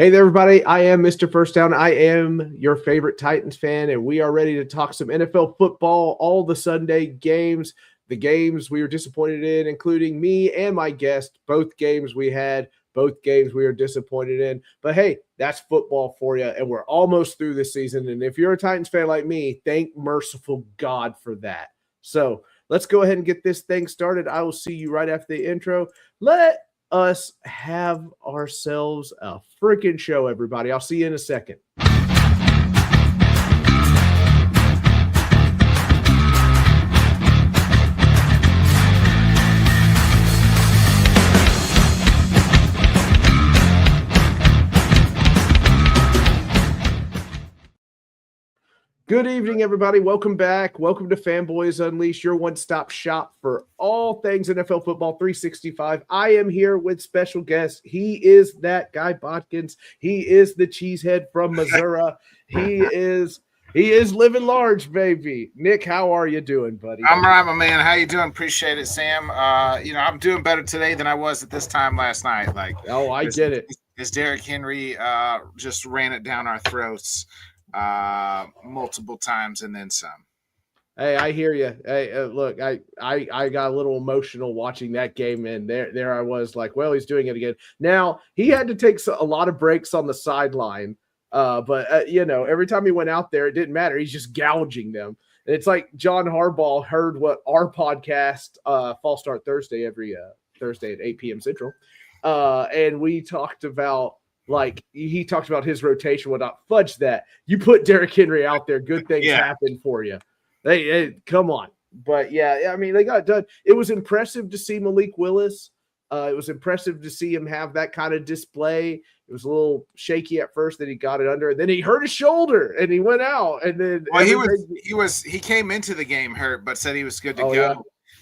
Hey there, everybody. I am Mr. First Down. I am your favorite Titans fan, and we are ready to talk some NFL football, all the Sunday games, the games we were disappointed in, including me and my guest. Both games we had, both games we were disappointed in. But hey, that's football for you, and we're almost through this season. And if you're a Titans fan like me, thank merciful God for that. So let's go ahead and get this thing started. I will see you right after the intro. Let us have ourselves a freaking show, everybody. I'll see you in a second. Good evening, everybody. Welcome back. Welcome to Fanboys Unleashed, your one-stop shop for all things NFL football 365. I am here with special guest. He is that guy, Bodkins. He is the cheesehead from Missouri. He is living large, baby. Nick, how are you doing, buddy? I'm right, my man. How you doing? Appreciate it, Sam. I'm doing better today than I was at this time last night. I get it. As Derrick Henry just ran it down our throats multiple times and then some. Hey, I hear you. Hey, look, I got a little emotional watching that game, and there I was like, well, he's doing it again. Now, he had to take a lot of breaks on the sideline, but every time he went out there, it didn't matter. He's just gouging them. And it's like John Harbaugh heard what our podcast, Fall Start Thursday, every Thursday at 8 p.m. Central, and we talked about, he talked about his rotation, whatnot. Fudge that. You put Derrick Henry out there, good things happen for you. Hey, come on. But, yeah, I mean, they got it done. It was impressive to see Malik Willis. It was impressive to see him have that kind of display. It was a little shaky at first, then he got it under, and then he hurt his shoulder, and he went out. And then he came into the game hurt, but said he was good to go. Yeah.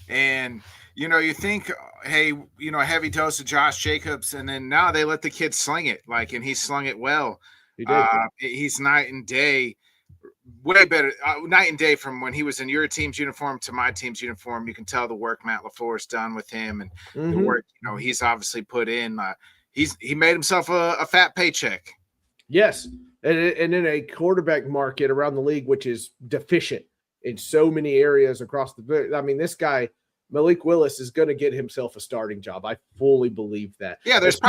And you think, hey, a heavy dose of Josh Jacobs, and then now they let the kid sling it, and he slung it well. He did. He's night and day. Way better night and day from when he was in your team's uniform to my team's uniform. You can tell the work Matt LaFleur's done with him and the work he's obviously put in. He made himself a fat paycheck. Yes, and in a quarterback market around the league, which is deficient in so many areas across the. I mean, this guy Malik Willis is going to get himself a starting job. I fully believe that. Yeah, there's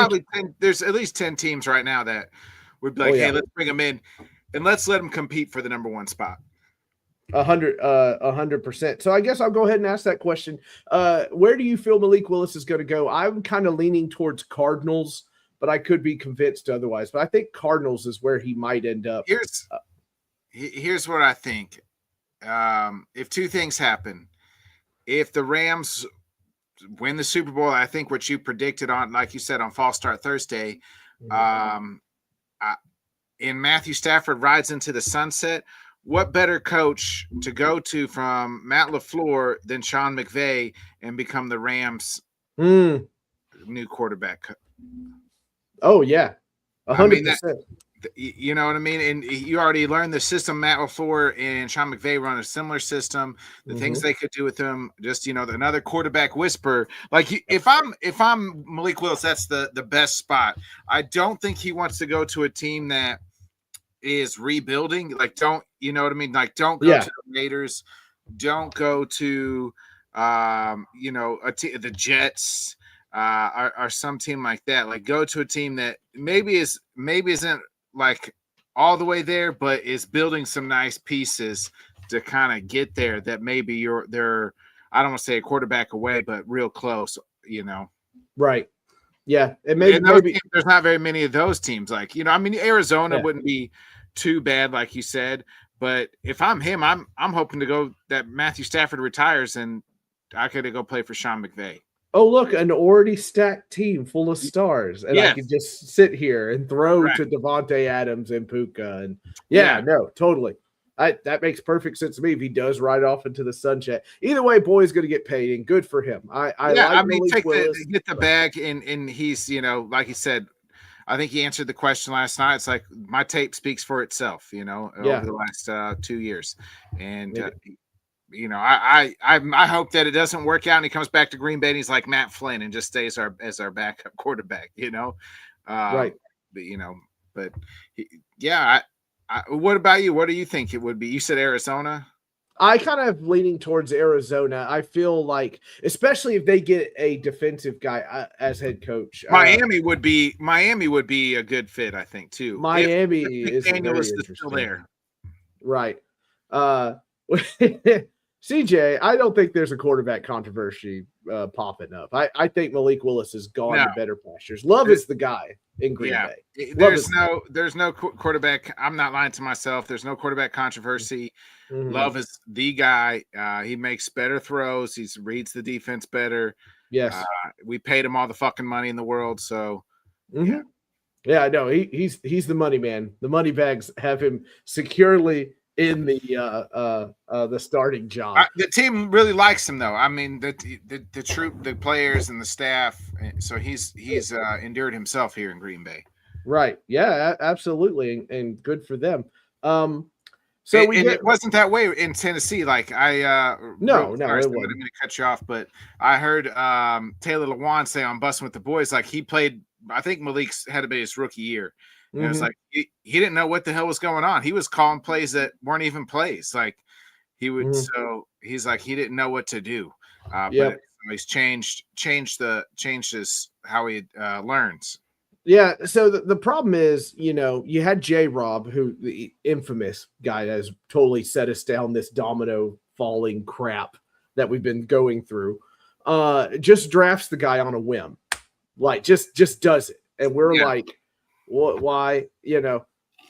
at least 10 teams right now that would be like, hey, let's bring him in. And let's let him compete for the number one spot. 100%. So I guess I'll go ahead and ask that question. Where do you feel Malik Willis is going to go? I'm kind of leaning towards Cardinals, but I could be convinced otherwise. But I think Cardinals is where he might end up. Here's what I think. If two things happen, if the Rams win the Super Bowl, I think what you predicted on, like you said, on Fall Start Thursday, and Matthew Stafford rides into the sunset, what better coach to go to from Matt LaFleur than Sean McVay and become the Rams' new quarterback? Oh, yeah. 100%. You know what I mean? And you already learned the system. Matt LaFleur and Sean McVay run a similar system. The things they could do with him, just another quarterback whisper. If I'm Malik Willis, that's the best spot. I don't think he wants to go to a team that is rebuilding. Don't you know what I mean? Don't go to the Raiders. Don't go to the Jets or some team like that. Go to a team that maybe isn't all the way there, but is building some nice pieces to kind of get there. That maybe they're I don't want to say a quarterback away, but real close. Right. Yeah, and maybe there's not very many of those teams. Arizona wouldn't be too bad, like you said. But if I'm him, I'm hoping to go that Matthew Stafford retires and I could go play for Sean McVay. Oh, look, an already stacked team full of stars, and I can just sit here and throw to Devontae Adams and Puka, and no, totally. That makes perfect sense to me if he does ride off into the sunset. Either way, boy's going to get paid, and good for him. Get the bag, and he's, like he said, I think he answered the question last night. It's like my tape speaks for itself, over the last 2 years, and I hope that it doesn't work out and he comes back to Green Bay and he's like Matt Flynn and just stays as our backup quarterback, right. But But what about you? What do you think it would be? You said Arizona. I kind of leaning towards Arizona. I feel like, especially if they get a defensive guy as head coach, Miami would be a good fit, I think, too. Miami is Daniel very is interesting. still there, right? CJ, I don't think there's a quarterback controversy popping up. I think Malik Willis has gone to better pastures. Love is the guy in Green Bay. There's no quarterback. I'm not lying to myself. There's no quarterback controversy. Mm-hmm. Love is the guy. He makes better throws. He reads the defense better. Yes. We paid him all the fucking money in the world. So mm-hmm. Yeah, no, he's the money man. The money bags have him securely in the starting job. The team really likes him, though. I mean, the troop, the players, and the staff. So he's endured himself here in Green Bay. Right. Yeah. Absolutely, and good for them. So it wasn't that way in Tennessee. Like no, it wasn't. I'm going to cut you off, but I heard Taylor Lewan say on Bussin' with the Boys, like he played. I think Malik's had to be his rookie year. And it was like he didn't know what the hell was going on. He was calling plays that weren't even plays. Like he would, so he's like he didn't know what to do. But he's changed his how he learns. Yeah. So the problem is, you had J-Rob, who the infamous guy that has totally set us down this domino falling crap that we've been going through. Just drafts the guy on a whim, like just does it, and we're like. What? Why?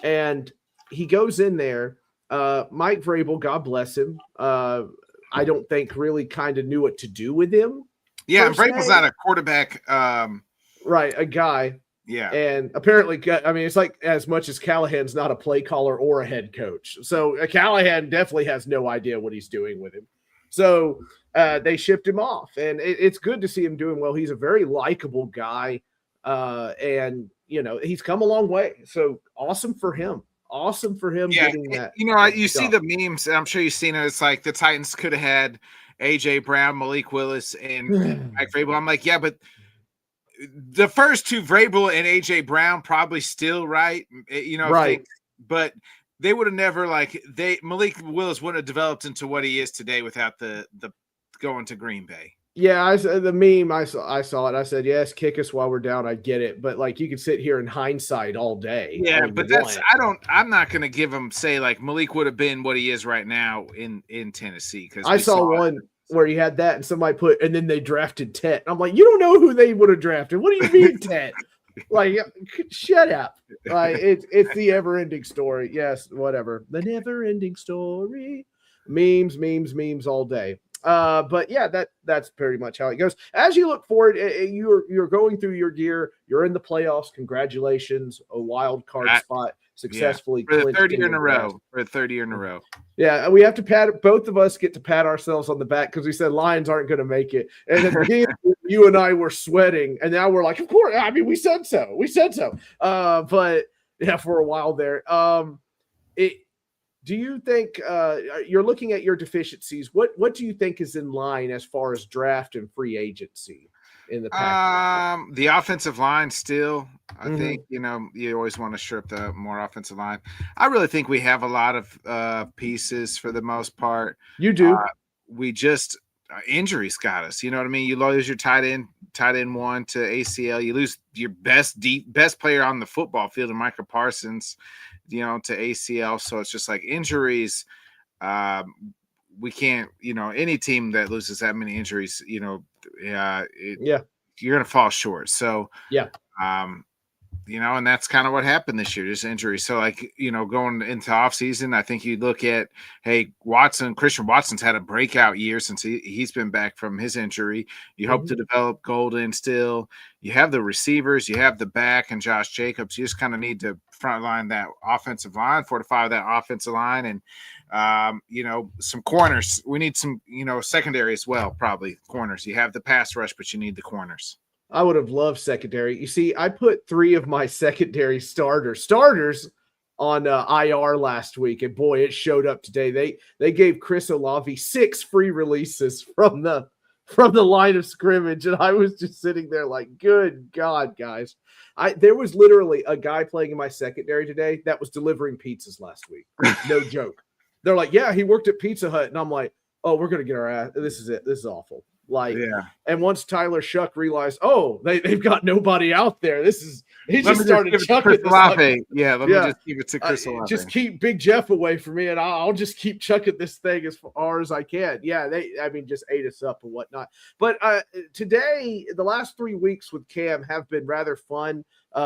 And he goes in there. Mike Vrabel, God bless him. I don't think really kind of knew what to do with him. Yeah, and Vrabel's not a quarterback. Right, a guy. Yeah, and apparently, I mean, it's like as much as Callahan's not a play caller or a head coach. So Callahan definitely has no idea what he's doing with him. So they shipped him off, and it's good to see him doing well. He's a very likable guy, and he's come a long way. So awesome for him. Getting that. You see the memes. I'm sure you've seen it. It's like the Titans could have had AJ Brown, Malik Willis, and Mike Vrabel. I'm like, yeah, but the first two, Vrabel and AJ Brown, probably still right. Right. But they would have never Malik Willis wouldn't have developed into what he is today without the going to Green Bay. Yeah, the meme I saw it. I said, yes, kick us while we're down. I get it, but you can sit here in hindsight all day. Yeah, but I'm not going to give him Malik would have been what he is right now in Tennessee. Because I saw one where he had that and somebody put, and then they drafted Tet. I'm like, you don't know who they would have drafted. What do you mean Tet? Shut up. It's the ever-ending story. Yes, whatever. The never-ending story. Memes all day. But yeah, that's pretty much how it goes. As you look forward, you're going through your gear. You're in the playoffs. Congratulations, a wild card spot successfully for the third year in a row. Yeah, we have to both of us get to pat ourselves on the back because we said Lions aren't going to make it, and at the beginning, you and I were sweating, and now we're like, of course. I mean, we said so. But yeah, for a while there, do you think you're looking at your deficiencies? What do you think is in line as far as draft and free agency in the pack? The offensive line still. I think you always want to shore up the more offensive line. I really think we have a lot of pieces for the most part. You do. We just injuries got us. You know what I mean? You lose your tight end one to ACL. You lose your best player on the football field, and Micah Parsons. To ACL. So it's just like injuries. We can't, any team that loses that many injuries, you're going to fall short. So, and that's kind of what happened this year, just injuries. So going into off season, I think you look at, Christian Watson's had a breakout year since he's been back from his injury. You hope to develop Golden still. You have the receivers, you have the back and Josh Jacobs. You just kind of need to frontline that offensive line, fortify that offensive line, and some corners. We need some, secondary as well, probably corners. You have the pass rush, but you need the corners. I would have loved secondary. You see, I put 3 of my secondary starters on IR last week, and boy, it showed up today. They gave Chris Olave 6 free releases from the from the line of scrimmage, and I was just sitting there like, good God, guys. There was literally a guy playing in my secondary today that was delivering pizzas last week. No joke. They're like, yeah, he worked at Pizza Hut. And I'm like, oh, we're going to get our ass. This is it. This is awful. Like, yeah. And once Tyler Shuck realized, oh, they've got nobody out there. He just started chucking this. Let me just give it to Chris Olave. Just keep Big Jeff away from me, and I'll just keep chucking this thing as far as I can. Yeah, just ate us up and whatnot. But today, the last 3 weeks with Cam have been rather fun.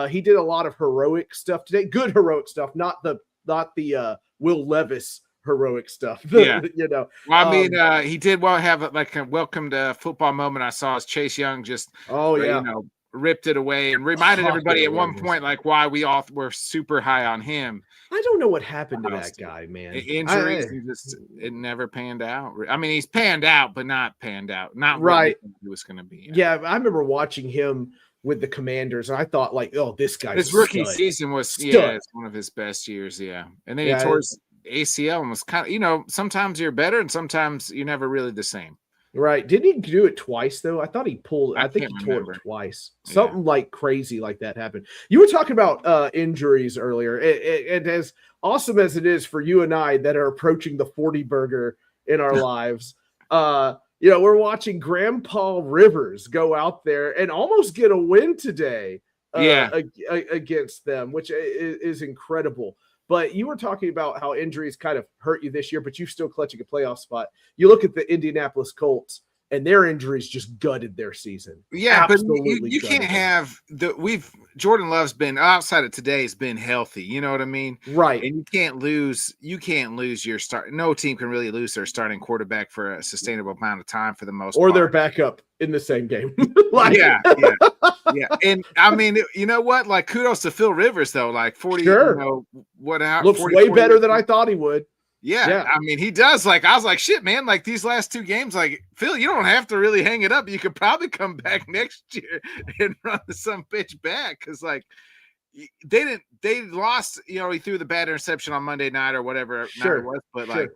He did a lot of heroic stuff today. Good heroic stuff, not the Will Levis heroic stuff. Yeah. Well, I mean, he did have like a welcome to football moment. I saw as Chase Young just ripped it away and reminded everybody at one point like why we all were super high on him. I don't know what happened to that guy, man. Injuries, it never panned out. I mean, he's panned out, but not panned out. Not right. What he was going to be. Yeah, I remember watching him with the Commanders, and I thought like, oh, this guy. His rookie season was it's one of his best years. Yeah, and then he tore his ACL and was kind of, sometimes you're better and sometimes you're never really the same. Right. Didn't he do it twice though? I thought he pulled. I think he tore it twice. Something like crazy like that happened. You were talking about injuries earlier. It as awesome as it is for you and I that are approaching the 40 burger in our lives. We're watching Grandpa Rivers go out there and almost get a win today. Against them, which is incredible. But you were talking about how injuries kind of hurt you this year, but you're still clutching a playoff spot. You look at the Indianapolis Colts, and their injuries just gutted their season. Yeah, absolutely, but you can't have Jordan Love's been outside of today has been healthy. You know what I mean? Right. And you can't lose your start. No team can really lose their starting quarterback for a sustainable amount of time for the most part. Or their backup in the same game. Yeah. And I mean, you know what? Like kudos to Phil Rivers though. Like 40. Sure. Looks 40, way better than I thought he would. Yeah, I mean, he does. Like, I was like, shit, man, like these last 2 games, like, Phil, you don't have to really hang it up. You could probably come back next year and run some bitch back because, like, they lost, he threw the bad interception on Monday night or whatever night it was. But, like,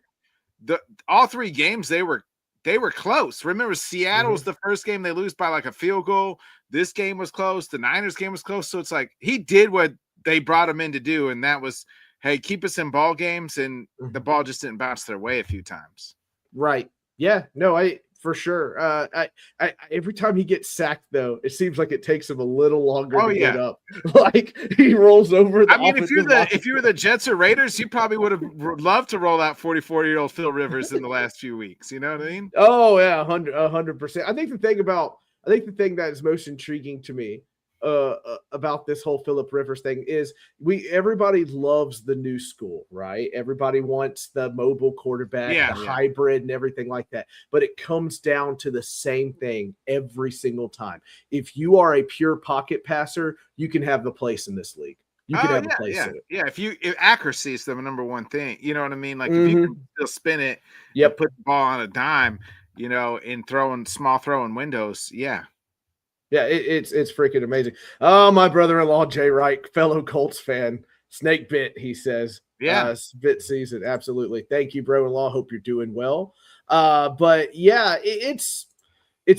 all 3 games, they were close. Remember, Seattle was the first game they lose by, like, a field goal. This game was close. The Niners game was close. So it's like he did what they brought him in to do, and that was – hey, keep us in ball games, and the ball just didn't bounce their way a few times. Right. Yeah. No, for sure. I every time he gets sacked, though, it seems like it takes him a little longer to get up. Like he rolls over. I mean, if you were the Jets or Raiders, you probably would have loved to roll out 44-year-old Phil Rivers in the last few weeks. You know what I mean? Oh yeah, 100%. I think the thing that is most intriguing to me about this whole Phillip Rivers thing is everybody loves the new school, right? Everybody wants the mobile quarterback, hybrid and everything like that. But it comes down to the same thing every single time. If you are a pure pocket passer, you can have the place in this league. You can have a place in it. Yeah, if accuracy is the number one thing, you know what I mean? Like if you can still spin it, put the ball on a dime, in small throwing windows, Yeah, it's freaking amazing. Oh, my brother-in-law, Jay Wright, fellow Colts fan. Snake bit, he says. Yeah. Bit season. Absolutely. Thank you, bro-in-law. Hope you're doing well. But yeah, it's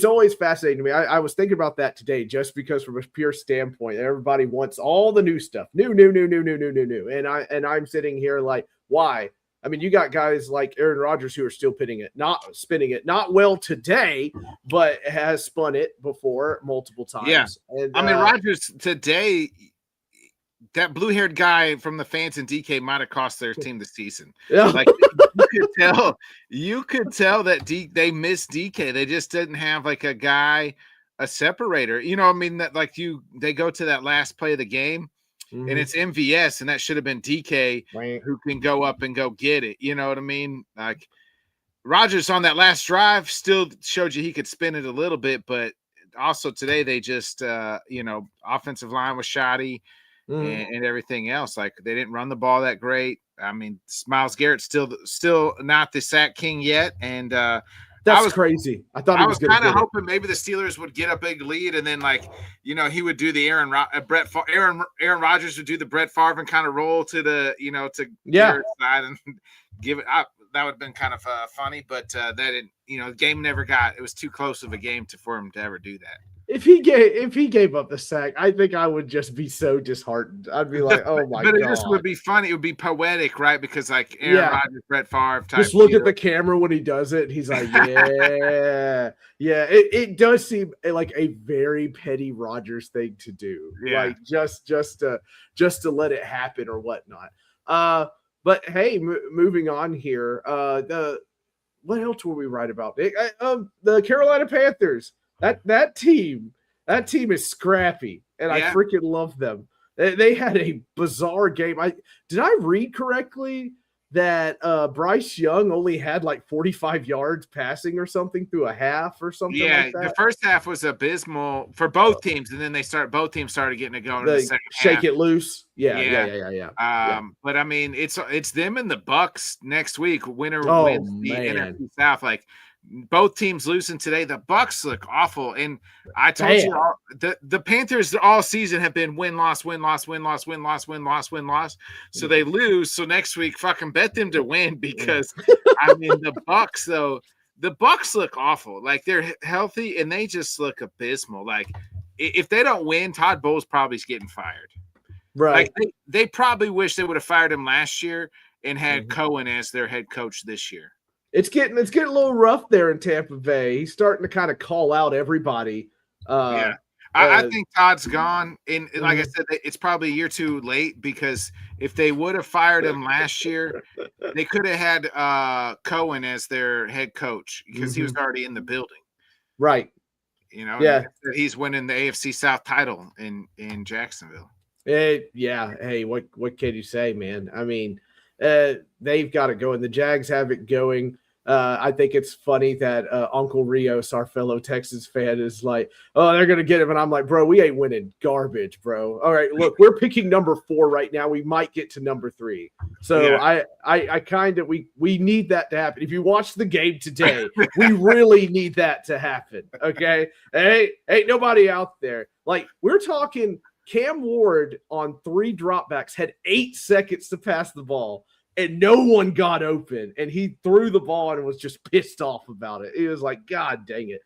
always fascinating to me. I was thinking about that today just because from a pure standpoint, everybody wants all the new stuff. New. And I'm sitting here like, why? I mean, you got guys like Aaron Rodgers who are still spinning it, not well today, but has spun it before multiple times. Yeah. And, I mean, Rodgers today, that blue-haired guy from the fans in DK might have cost their team the season. Yeah. Like you could tell that they missed DK. They just didn't have like a separator. I mean, that like they go to that last play of the game. And it's MVS, and that should have been DK who can go up and go get it. You know what I mean? Like Rodgers on that last drive still showed you he could spin it a little bit, but also today they just, offensive line was shoddy and everything else. Like they didn't run the ball that great. I mean, Myles Garrett's still not the sack king yet, and that's crazy. I thought I was kind of hoping maybe the Steelers would get a big lead, and then he would do the Aaron Rodgers would do the Brett Favre and kind of roll to the to Garrett's side and give it up. that would have been kind of funny, but that the game never got. It was too close of a game for him to ever do that. If he gave up the sack, I think I would just be so disheartened. I'd be like, "Oh my god!" But it just would be funny. It would be poetic, right? Because like Aaron Rodgers, Brett Favre, type just look at the camera when he does it. He's like, "Yeah, yeah." It does seem like a very petty Rodgers thing to do, like just to let it happen or whatnot. But hey, moving on here. What else were we right about? The Carolina Panthers. That team is scrappy, and I freaking love them. They had a bizarre game. Did I read correctly that Bryce Young only had like 45 yards passing or something through a half or something like that? The first half was abysmal for both teams, and then both teams started getting it going in the second shake half. It loose. Yeah. But I mean, it's them and the Bucks next week. Winner wins the NFC South. Like, both teams losing today. The Bucks look awful, and I told you the Panthers all season have been win-loss. So they lose. So next week, fucking bet them to win, because I mean the Bucks though. The Bucks look awful. Like, they're healthy and they just look abysmal. Like, if they don't win, Todd Bowles probably is getting fired. Right? Like, they probably wish they would have fired him last year and had Cohen as their head coach this year. It's getting a little rough there in Tampa Bay. He's starting to kind of call out everybody. I think Todd's gone. And like I said, it's probably a year too late, because if they would have fired him last year, they could have had Cohen as their head coach, because he was already in the building. Right. He's winning the AFC South title in Jacksonville. Hey, what can you say, man? I mean, they've got it going. The Jags have it going. I think it's funny that Uncle Rios, our fellow Texas fan, is like, "Oh, they're gonna get him," and I'm like, "Bro, we ain't winning garbage, bro. All right, look, we're picking number 4 right now. We might get to number 3. So I kind of we need that to happen. If you watch the game today, we really need that to happen. Okay, hey, ain't nobody out there. Like, we're talking." Cam Ward on 3 dropbacks had 8 seconds to pass the ball, and no one got open, and he threw the ball and was just pissed off about it. He was like, God dang it.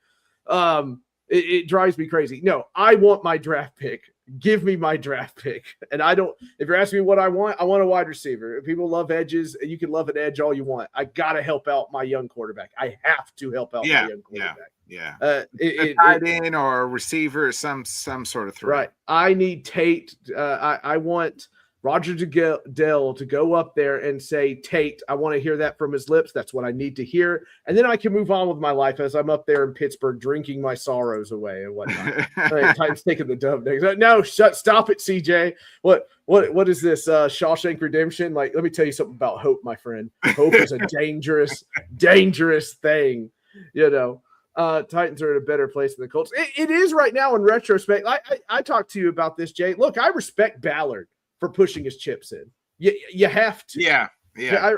It drives me crazy. No, I want my draft pick. Give me my draft pick. And if you're asking me what I want a wide receiver. If people love edges, you can love an edge all you want. I got to help out my young quarterback. I have to help out my young quarterback. A tight end or a receiver or some sort of threat. Right. I need Tate. I want Roger Goodell to go up there and say, Tate, I want to hear that from his lips. That's what I need to hear. And then I can move on with my life as I'm up there in Pittsburgh drinking my sorrows away and whatnot. Right, Titans taking the dub next. No, stop it, CJ. What is this? Shawshank Redemption? Like, let me tell you something about hope, my friend. Hope is a dangerous thing, Titans are in a better place than the Colts. It is right now in retrospect. I talked to you about this, Jay. Look, I respect Ballard for pushing his chips in. You have to. Yeah.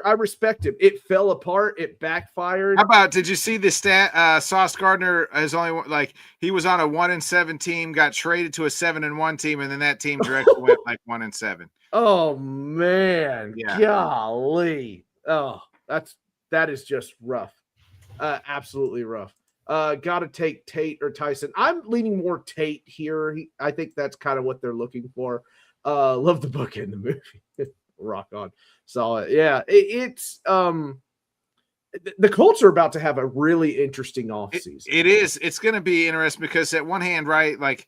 I respect him. It fell apart. It backfired. How about, did you see the stat? Sauce Gardner has only he was on a 1-7 team, got traded to a 7-1 team, and then that team directly went 1-7. Oh man, golly. Oh, that is just rough. Absolutely rough. Got to take Tate or Tyson. I'm leaning more Tate here. I think that's kind of what they're looking for. Love the book and the movie. Rock on. Solid. Yeah. It's the Colts are about to have a really interesting offseason. It is. It's going to be interesting because at one hand, right, like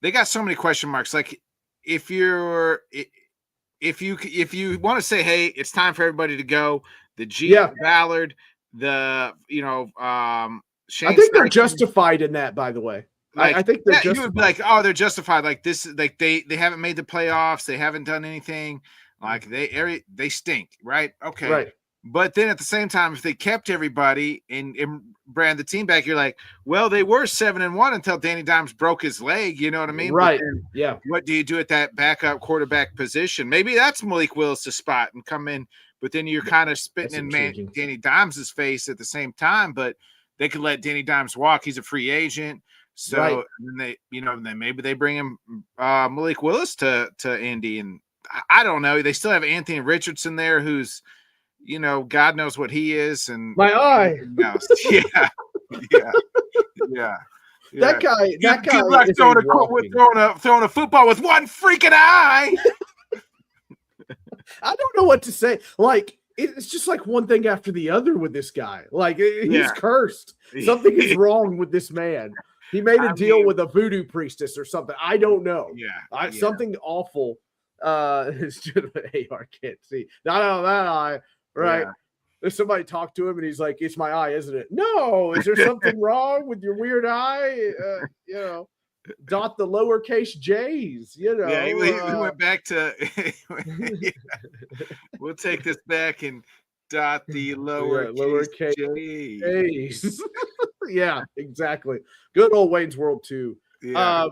they got so many question marks. Like if you want to say, hey, it's time for everybody to go, the Ballard, Shane I think they're justified in that, by the way. I think they're justified. You would be like, oh, they're justified. Like this, like they haven't made the playoffs. They haven't done anything. Like they stink, right? Okay. Right. But then at the same time, if they kept everybody and ran the team back, you're like, well, they were 7-1 until Danny Dimes broke his leg. You know what I mean? Right. Yeah. What do you do at that backup quarterback position? Maybe that's Malik Willis to spot and come in, but then you're kind of spitting in Danny Dimes' face at the same time. But they could let Danny Dimes walk. He's a free agent. So then then maybe they bring him Malik Willis to Indy, and I don't know. They still have Anthony Richardson there, who's God knows what he is, and my eye. Yeah, yeah, yeah. That guy Good luck is throwing a football with one freaking eye. I don't know what to say. Like, it's just like one thing after the other with this guy. Like, he's cursed. Something is wrong with this man. He made a deal with a voodoo priestess or something. I don't know. Yeah. Something awful. It's just AR can't see. Not on that eye, right? Yeah. There's somebody talk to him and he's like, "It's my eye, isn't it?" No, is there something wrong with your weird eye? Dot the lowercase J's, Yeah, he went back to we'll take this back and dot the lowercase J's. Yeah, exactly. Good old Wayne's World 2. Yeah.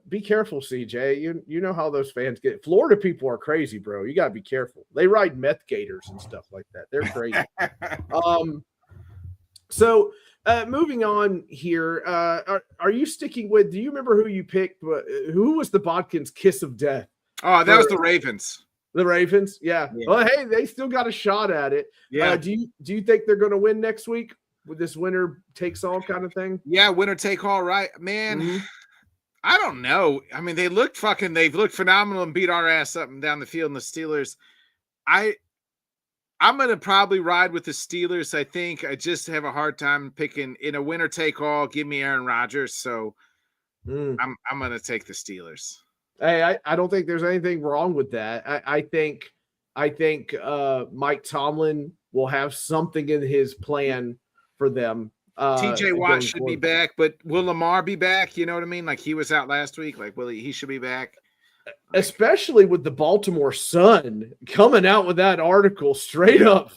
Be careful, CJ. You know how those fans get. Florida people are crazy, bro. You gotta be careful. They ride meth gators and stuff like that. They're crazy. So moving on here, are you sticking with? Do you remember who you picked? Who was the Bodkins kiss of death? Oh, that was the Ravens. The Ravens, yeah. Well, hey, they still got a shot at it. Yeah. Do you think they're going to win next week with this winner takes all kind of thing? Yeah, winner take all, right, man. Mm-hmm. I don't know. I mean, they've looked phenomenal and beat our ass up and down the field. And the Steelers, I'm going to probably ride with the Steelers. I think I just have a hard time picking in a winner take all. Give me Aaron Rodgers. So I'm going to take the Steelers. Hey, I don't think there's anything wrong with that. I think Mike Tomlin will have something in his plan for them. TJ Watt should be back, but will Lamar be back? You know what I mean? Like he was out last week. Like, he should be back. Especially with the Baltimore Sun coming out with that article straight up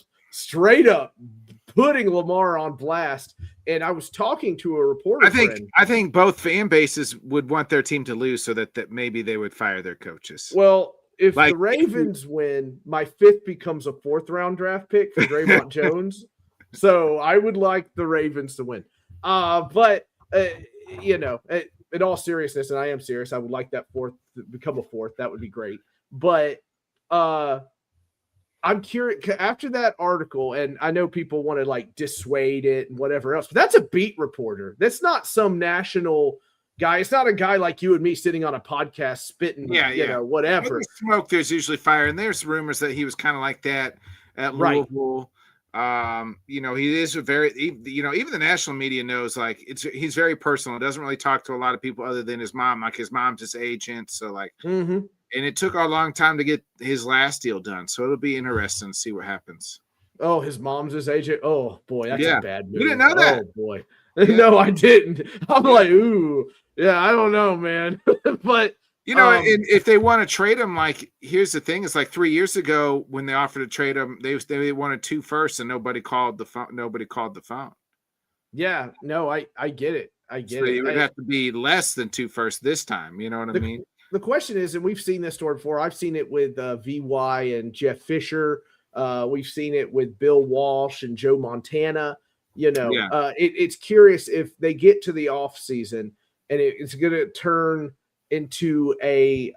putting Lamar on blast. And I was talking to a reporter. I think both fan bases would want their team to lose so that maybe they would fire their coaches. Well, if the Ravens win, my 5th becomes a 4th round draft pick for Draymond Jones. So I would like the Ravens to win. But in all seriousness, and I am serious, I would like that 4th to become a 4th. That would be great. But I'm curious after that article, and I know people want to like dissuade it and whatever else, but that's a beat reporter. That's not some national guy. It's not a guy like you and me sitting on a podcast spitting, whatever. When there's smoke, there's usually fire, and there's rumors that he was kind of like that at Louisville. He is even the national media knows like he's very personal. Doesn't really talk to a lot of people other than his mom. Like his mom's his agent. So like, and it took a long time to get his last deal done. So it'll be interesting to see what happens. Oh, his mom's his agent. Oh boy, that's a bad move. You didn't know that? Oh boy, no, I didn't. I'm like, ooh, yeah, I don't know, man, but. And if they want to trade him, like here's the thing: it's like 3 years ago when they offered to trade him, they wanted 2 firsts, and nobody called the phone. Yeah, no, I get it. I get it. It would have to be less than 2 firsts this time. You know what I mean? The question is, and we've seen this story before. I've seen it with VY and Jeff Fisher. We've seen it with Bill Walsh and Joe Montana. It's curious if they get to the off season and it's going to turn into a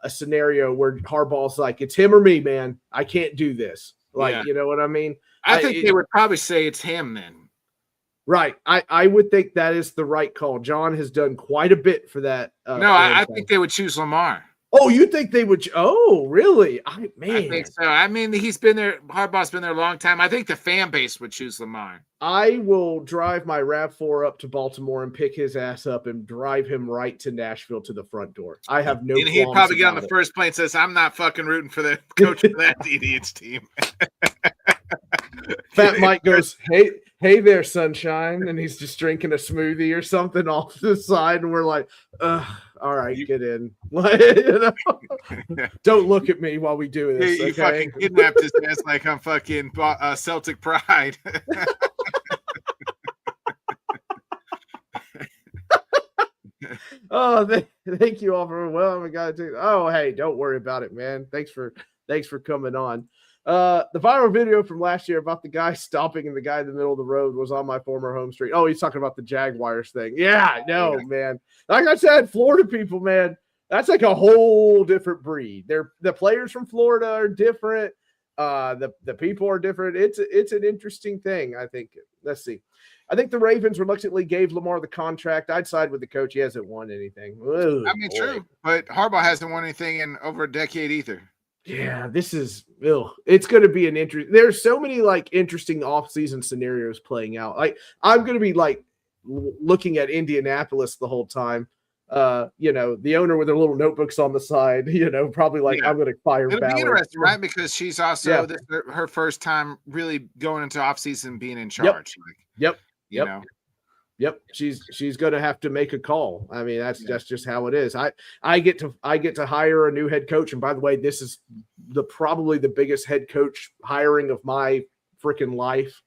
scenario where Harbaugh's like, it's him or me, man. I can't do this. You know what I mean? I think they would probably say it's him then. Right. I would think that is the right call. John has done quite a bit for that. I think they would choose Lamar. Oh, you think they would? Oh, really? I think so. I mean, he's been there. Harbaugh's been there a long time. I think the fan base would choose Lamar. I will drive my RAV4 up to Baltimore and pick his ass up and drive him right to Nashville to the front door. I have no. And he'd probably get on the first plane and says, "I'm not fucking rooting for the coach of that idiot's team." Fat Mike goes, hey there, sunshine, and he's just drinking a smoothie or something off to the side, and we're like, all right, get in. Don't look at me while we do this. You fucking kidnapped his ass like I'm fucking Celtic pride. Oh, thank you all for Oh, hey, don't worry about it, man. Thanks for coming on. The viral video from last year about the guy stopping and the guy in the middle of the road was on my former home street. Oh, he's talking about the Jaguars thing. Yeah, no, man. Like I said, Florida people, man, that's like a whole different breed. The players from Florida are different. The people are different. It's an interesting thing. I think. Let's see. I think the Ravens reluctantly gave Lamar the contract. I'd side with the coach. He hasn't won anything. Ooh, I mean, true, but Harbaugh hasn't won anything in over a decade either. Yeah, this is it's going to be an interesting. There's so many like interesting off-season scenarios playing out. Like I'm going to be like looking at Indianapolis the whole time. The owner with their little notebooks on the side, probably like, I'm going to fire It'll Ballard. be interesting, right? Because she's also her first time really going into offseason being in charge. Yep. She's going to have to make a call. I mean, that's just how it is. I get to hire a new head coach. And by the way, this is probably the biggest head coach hiring of my freaking life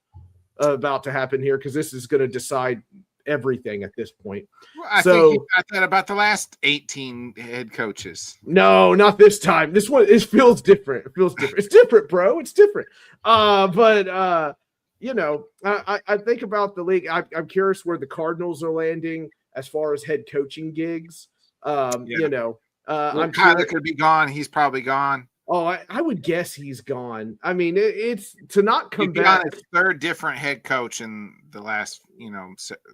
about to happen here, because this is going to decide everything at this point. Well, I think you got that about the last 18 head coaches. No, not this time. This one, it feels different. It's different, bro. It's different. I think about the league. I'm curious where the Cardinals are landing as far as head coaching gigs. Kyler could be gone. He's probably gone. Oh, I would guess he's gone. I mean, it's to not come back. On his third different head coach in the last,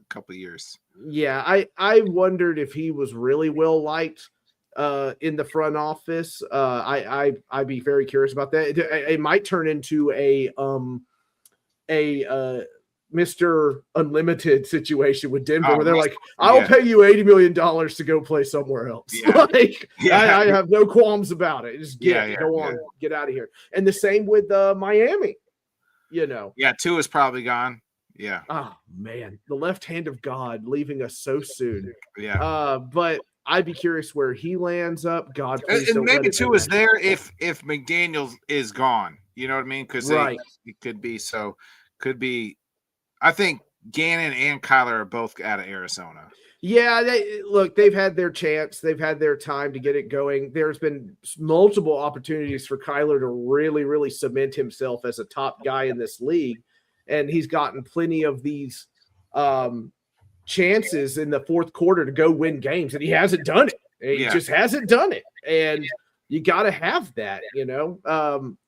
couple of years. Yeah, I wondered if he was really well liked in the front office. I'd be very curious about that. It might turn into a Mr. Unlimited situation with Denver, where they're like, I'll pay you $80 million to go play somewhere else. I have no qualms about it. Just get out of here. And the same with Miami, Yeah, Tua's probably gone. Yeah. Oh, man. The left hand of God leaving us so soon. Yeah. But I'd be curious where he lands up. God, and maybe Tua's there if McDaniels is gone. You know what I mean? Because it could be so. Could be. I think Gannon and Kyler are both out of Arizona. Yeah, they've had their chance. They've had their time to get it going. There's been multiple opportunities for Kyler to really, really cement himself as a top guy in this league. And he's gotten plenty of these chances in the fourth quarter to go win games, and he hasn't done it. He just hasn't done it. And you got to have that,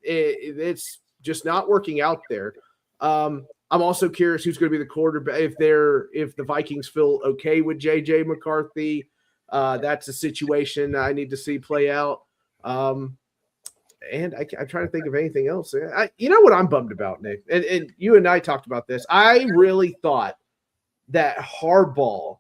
it's just not working out there. I'm also curious who's going to be the quarterback if the Vikings feel okay with JJ McCarthy. That's a situation I need to see play out. And I'm trying to think of anything else. You know what I'm bummed about, Nick? And you and I talked about this. I really thought that Harbaugh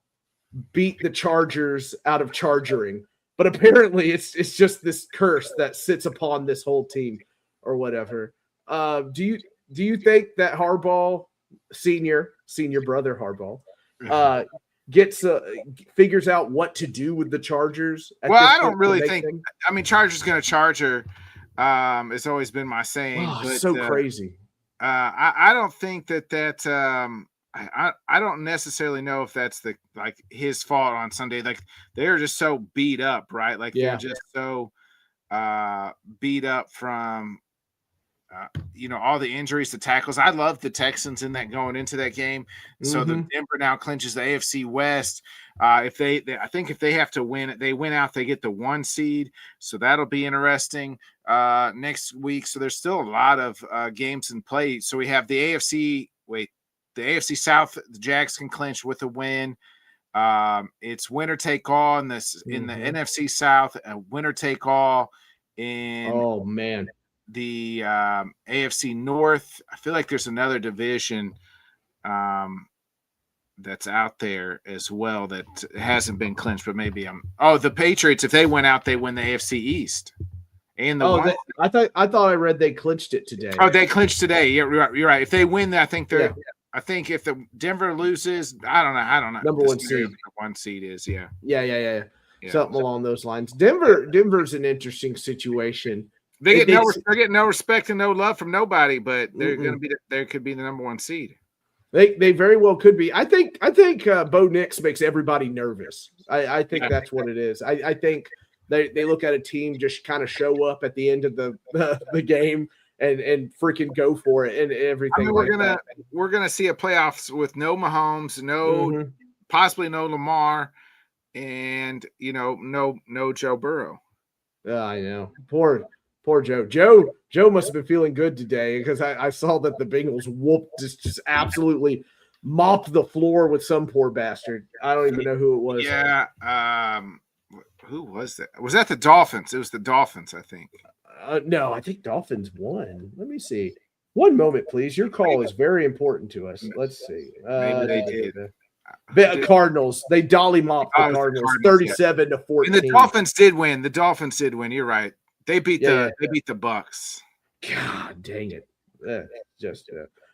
beat the Chargers out of chargering, but apparently it's just this curse that sits upon this whole team or whatever. Do you think that Harbaugh, senior brother Harbaugh, figures out what to do with the Chargers? I don't really think. I mean, Chargers going to charge her. It's always been my saying. Oh, but, so crazy. I don't think that. I don't necessarily know if that's his fault on Sunday. Like they're just so beat up, right? Like they're just so beat up from. All the injuries, the tackles. I love the Texans in that going into that game. So the Denver now clinches the AFC West. I think if they have to win, they win out, they get the 1 seed. So that'll be interesting next week. So there's still a lot of games in play. So we have the AFC South. The Jags can clinch with a win. It's winner take all in the NFC South. Winner take all in the AFC North. I feel like there's another division that's out there as well that hasn't been clinched, but maybe the Patriots, if they win out, they win the AFC East. And I thought I read they clinched it today. Oh, they clinched today. Yeah, you're right. If they win, I think they're. Yeah. I think if the Denver loses, I don't know. Number 1 seed. 1 seed is Yeah, something along those lines. Denver's an interesting situation. They're getting no respect and no love from nobody, but they're going to be. They could be the number 1 seed. They very well could be. I think Bo Nix makes everybody nervous. I think that's what it is. I think they look at a team just kind of show up at the end of the game and freaking go for it and everything. We're gonna see a playoffs with no Mahomes, possibly no Lamar, and no Joe Burrow. I know. Poor Poor Joe. Joe must have been feeling good today because I saw that the Bengals whooped just absolutely mopped the floor with some poor bastard. I don't even know who it was. Yeah. Who was that? Was that the Dolphins? It was the Dolphins, I think. No, I think Dolphins won. Let me see. One moment, please. Your call is very important to us. Let's see. Maybe they did. Cardinals. They dolly mopped the Cardinals 37 to 14. And the Dolphins did win. You're right. They beat the Bucks. God dang it.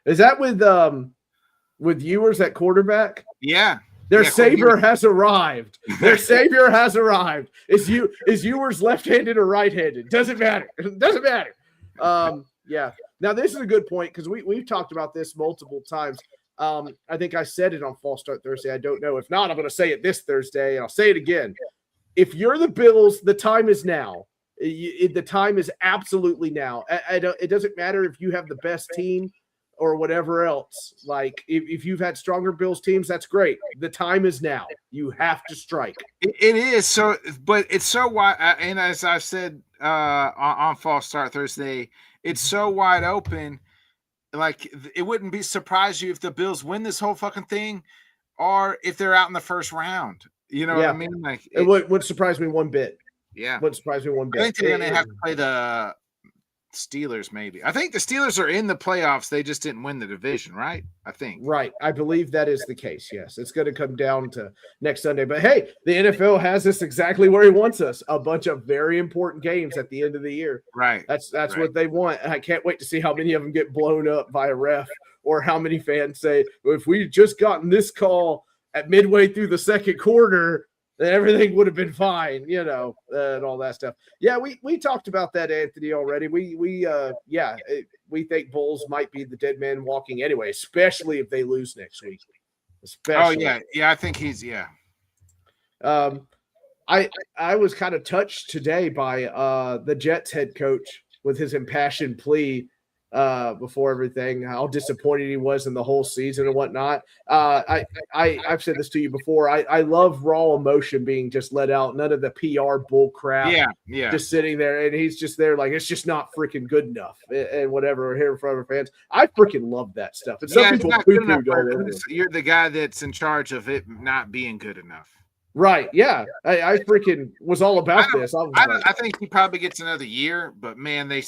Is that with Ewers at quarterback? Yeah. Their savior has arrived. Their savior has arrived. Is Ewers left-handed or right-handed? Doesn't matter. Doesn't matter. Yeah. Now this is a good point because we've talked about this multiple times. I think I said it on False Start Thursday. I don't know. If not, I'm going to say it this Thursday, and I'll say it again. If you're the Bills, the time is now. The time is absolutely now. It doesn't matter if you have the best team or whatever else. Like, if you've had stronger Bills teams, that's great. The time is now. You have to strike. It is so, but it's so wide. And as I said on False Start Thursday, it's so wide open. Like, it wouldn't be surprise you if the Bills win this whole fucking thing, or if they're out in the first round. You know what I mean? Like, it wouldn't surprise me one bit. Yeah, wouldn't surprise me one bit. I think they're going to have to play the Steelers, maybe. I think the Steelers are in the playoffs. They just didn't win the division, right? I think. Right. I believe that is the case. Yes. It's going to come down to next Sunday. But hey, the NFL has us exactly where he wants us. A bunch of very important games at the end of the year. Right. That's what they want. And I can't wait to see how many of them get blown up by a ref, or how many fans say, well, if we just gotten this call at midway through the second quarter, then everything would have been fine, and all that stuff. Yeah, we talked about that, Anthony, already. We think Bulls might be the dead man walking anyway, especially if they lose next week. Especially. Oh yeah, I think he's I was kind of touched today by the Jets head coach with his impassioned plea before everything, how disappointed he was in the whole season and whatnot. I've said this to you before. I love raw emotion being just let out. None of the PR bull crap. Yeah. Just sitting there, and he's just there like, it's just not freaking good enough and whatever. Here in front of our fans, I freaking love that stuff. And some people poo-pooed all over. You're the guy that's in charge of it not being good enough. Right. Yeah. I freaking was all about this. I think he probably gets another year, but man, they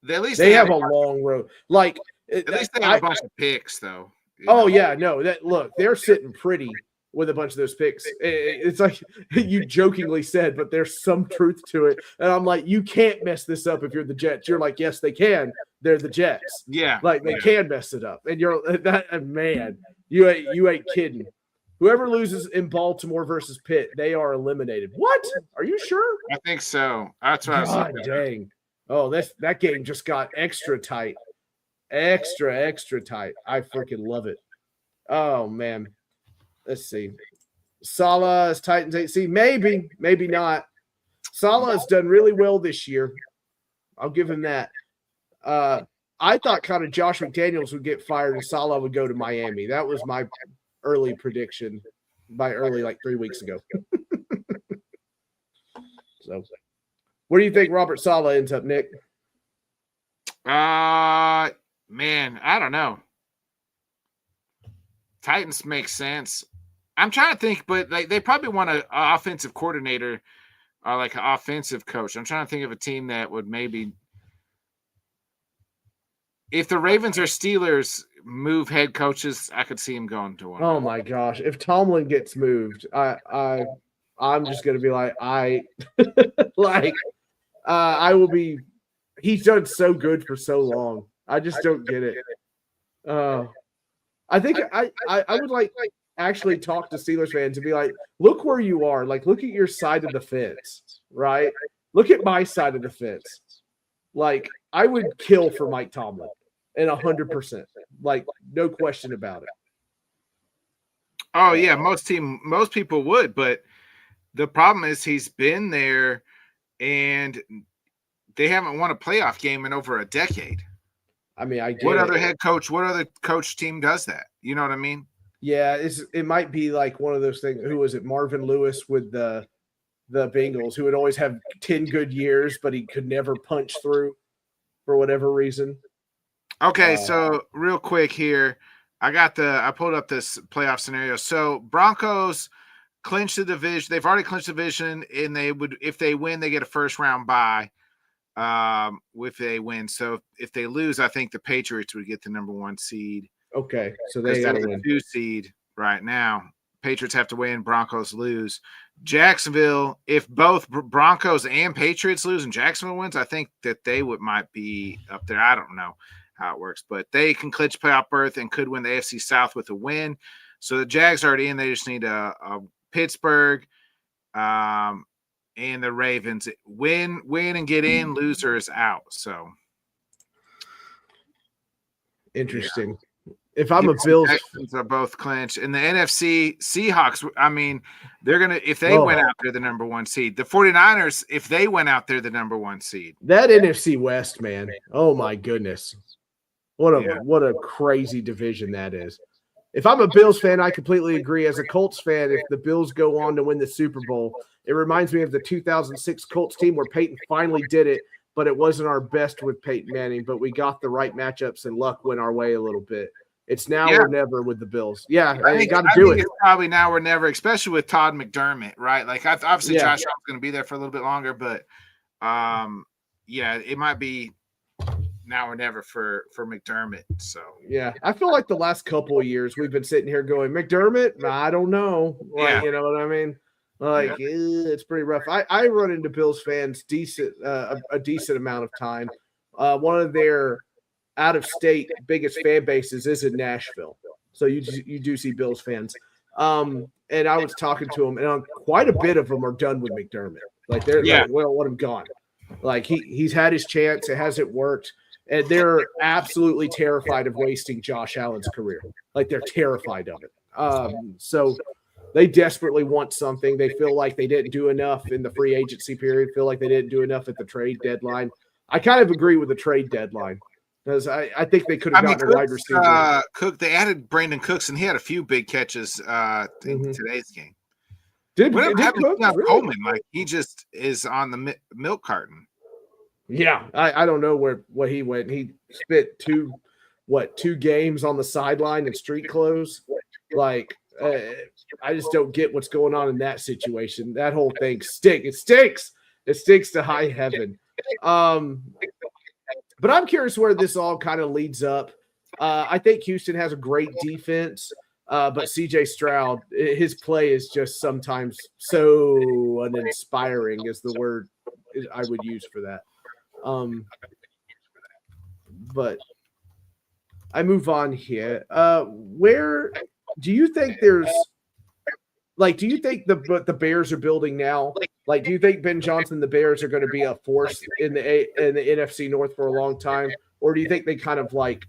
at least they have a long road. Like, at least they have a bunch of picks, though. Yeah, no. Look, they're sitting pretty with a bunch of those picks. It's like you jokingly said, but there's some truth to it. And I'm like, you can't mess this up if you're the Jets. You're like, yes, they can. They're the Jets. Yeah, like they can mess it up. And you're that man. You ain't kidding. Whoever loses in Baltimore versus Pitt, they are eliminated. What? Are you sure? I think so. That's what I was saying. Dang. Oh, that game just got extra tight. Extra tight. I freaking love it. Oh, man. Let's see. Salah is Titans 8. See, maybe not. Salah has done really well this year. I'll give him that. I thought kind of Josh McDaniels would get fired and Salah would go to Miami. That was my early prediction like 3 weeks ago. So, where do you think Robert Salah ends up, Nick? Man, I don't know. Titans make sense. I'm trying to think, but they probably want an offensive coordinator or like an offensive coach. I'm trying to think of a team that would maybe, if the Ravens or Steelers move head coaches, I could see him going to one. Oh my gosh. If Tomlin gets moved, I'm just going to be like, I will be. He's done so good for so long. I just don't get it. I think I would like actually talk to Steelers fans and be like, look where you are. Like, look at your side of the fence, right? Look at my side of the fence. Like, I would kill for Mike Tomlin, and 100%. Like, no question about it. Oh yeah, most people would, but the problem is he's been there and they haven't won a playoff game in over a decade. I mean, what other coach team does that? You know what I mean? Yeah, it might be like one of those things. Who was it? Marvin Lewis with the the Bengals, who would always have 10 good years, but he could never punch through for whatever reason. Okay, so real quick here, I pulled up this playoff scenario. So Broncos clinch the division. They've already clinched the division, and they would, if they win, they get a first round bye. If they win, so if they lose, I think the Patriots would get the number 1 seed. Okay, so they got to win. 2 seed right now. Patriots have to win. Broncos lose. Jacksonville, if both Broncos and Patriots lose and Jacksonville wins, I think that they might be up there. I don't know how it works, but they can clinch playoff berth and could win the AFC South with a win. So the Jags are already in. They just need a Pittsburgh and the Ravens win and get in. Loser is out. So interesting. Yeah. If I'm a Bills, Texans are both clinched. In the NFC, Seahawks, I mean, they're going to, if they went out, they're the number 1 seed. The 49ers, if they went out, they're the number 1 seed. That NFC West, man. Oh my goodness. What a crazy division that is. If I'm a Bills fan, I completely agree. As a Colts fan, if the Bills go on to win the Super Bowl, it reminds me of the 2006 Colts team where Peyton finally did it, but it wasn't our best with Peyton Manning, but we got the right matchups and luck went our way a little bit. It's now or never with the Bills. Yeah, I got to do it. It's probably now or never, especially with Todd McDermott, right? Like, obviously, Josh Allen's going to be there for a little bit longer, but it might be now or never for McDermott. So yeah, I feel like the last couple of years we've been sitting here going, McDermott, I don't know. Like, you know what I mean? Like, it's pretty rough. I run into Bills fans a decent amount of time. One of their out-of-state biggest fan bases is in Nashville, so you do see Bills fans. And I was talking to them, and quite a bit of them are done with McDermott. Like they're like, well, let him gone. Like he's had his chance, it hasn't worked, and they're absolutely terrified of wasting Josh Allen's career. Like they're terrified of it. So they desperately want something. They feel like they didn't do enough in the free agency period. Feel like they didn't do enough at the trade deadline. I kind of agree with the trade deadline. Because I think they could have gotten a wide receiver. They added Brandon Cooks, and he had a few big catches in today's game. Did Cooks, really? Coleman, like he just is on the milk carton. Yeah, I don't know where he went. He spent 2 games on the sideline in street clothes. Like I just don't get what's going on in that situation. That whole thing stinks. It stinks. It stinks to high heaven. But I'm curious where this all kind of leads up. I think Houston has a great defense, but C.J. Stroud, his play is just sometimes so uninspiring is the word I would use for that. But I move on here. Where do you think there's like, do you think the Bears are building now? Like, do you think Ben Johnson, the Bears are going to be a force in the NFC North for a long time? Or do you think they kind of like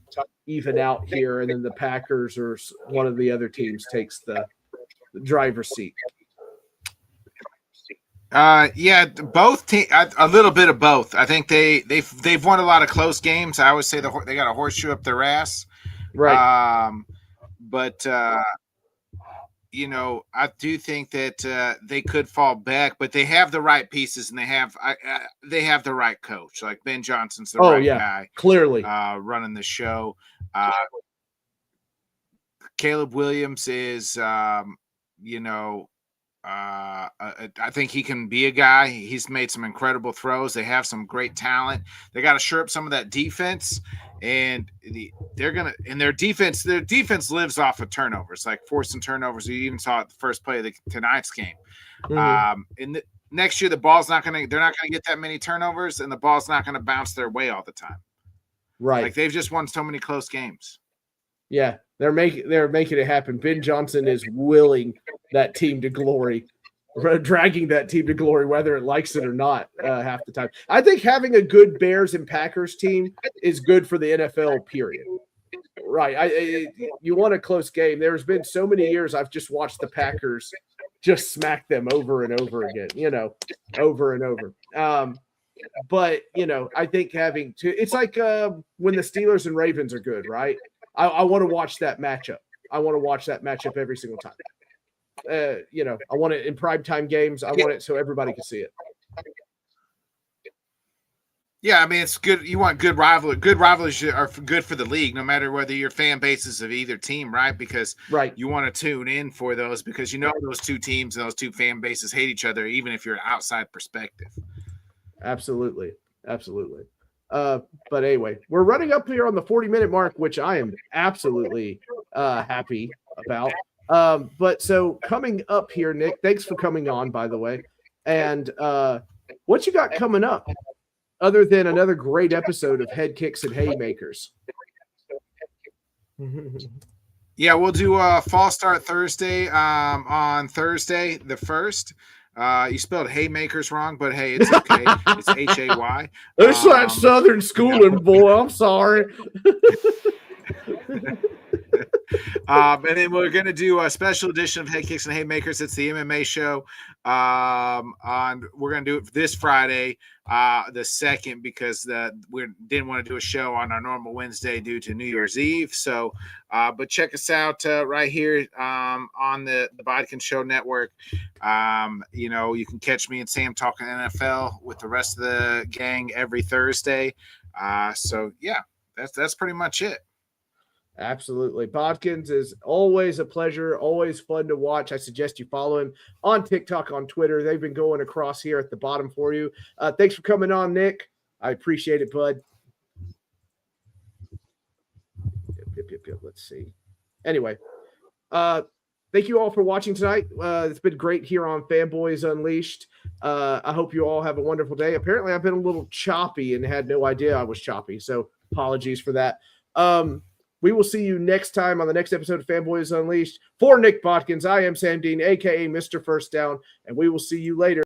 even out here and then the Packers or one of the other teams takes the driver's seat? Both teams, a little bit of both. I think they've won a lot of close games. I always say they got a horseshoe up their ass. Right. But I do think that they could fall back, but they have the right pieces and they have the right coach. Like Ben Johnson's the right guy, clearly running the show. Caleb Williams is, I think he can be a guy. He's made some incredible throws. They have some great talent. They got to shore up some of that defense, and their defense lives off of turnovers, like forcing turnovers. You even saw it the first play of tonight's game. And next year, they're not going to get that many turnovers, and the ball's not going to bounce their way all the time. Right. Like they've just won so many close games. Yeah, they're making it happen. Ben Johnson is willing that team to glory, dragging that team to glory, whether it likes it or not, half the time. I think having a good Bears and Packers team is good for the NFL, period. Right. You want a close game. There's been so many years I've just watched the Packers just smack them over and over again, over and over. But, I think it's like when the Steelers and Ravens are good, right? I want to watch that matchup. I want to watch that matchup every single time. I want it in primetime games. I want it so everybody can see it. Yeah, I mean, it's good. You want good rivalry. Good rivalries are good for the league, no matter whether your fan base is of either team, right? Because you want to tune in for those because those two teams and those two fan bases hate each other, even if you're an outside perspective. Absolutely. But anyway, we're running up here on the 40-minute mark, which I am absolutely happy about. But so coming up here, Nick, thanks for coming on, by the way. And what you got coming up other than another great episode of Head Kicks and Haymakers? Yeah, we'll do a Fall Start Thursday on Thursday the 1st. You spelled Haymakers wrong, but hey, it's okay. It's Hay. It's that Southern schooling, boy. I'm sorry. And then we're going to do a special edition of Head Kicks and Haymakers. It's the MMA show. We're going to do it this Friday, the 2nd, because we didn't want to do a show on our normal Wednesday due to New Year's Eve. So, but check us out right here on the Bodkins Show Network. You can catch me and Sam talking NFL with the rest of the gang every Thursday. So yeah, that's pretty much it. Absolutely. Bodkins is always a pleasure, always fun to watch. I suggest you follow him on TikTok, on Twitter. They've been going across here at the bottom for you. Thanks for coming on, Nick. I appreciate it, bud. Yep. Let's see. Anyway, thank you all for watching tonight. It's been great here on Fanboys Unleashed. I hope you all have a wonderful day. Apparently, I've been a little choppy and had no idea I was choppy, so apologies for that. We will see you next time on the next episode of Fanboys Unleashed. For Nick Bodkins, I am Sam Dean, a.k.a. Mr. First Down, and we will see you later.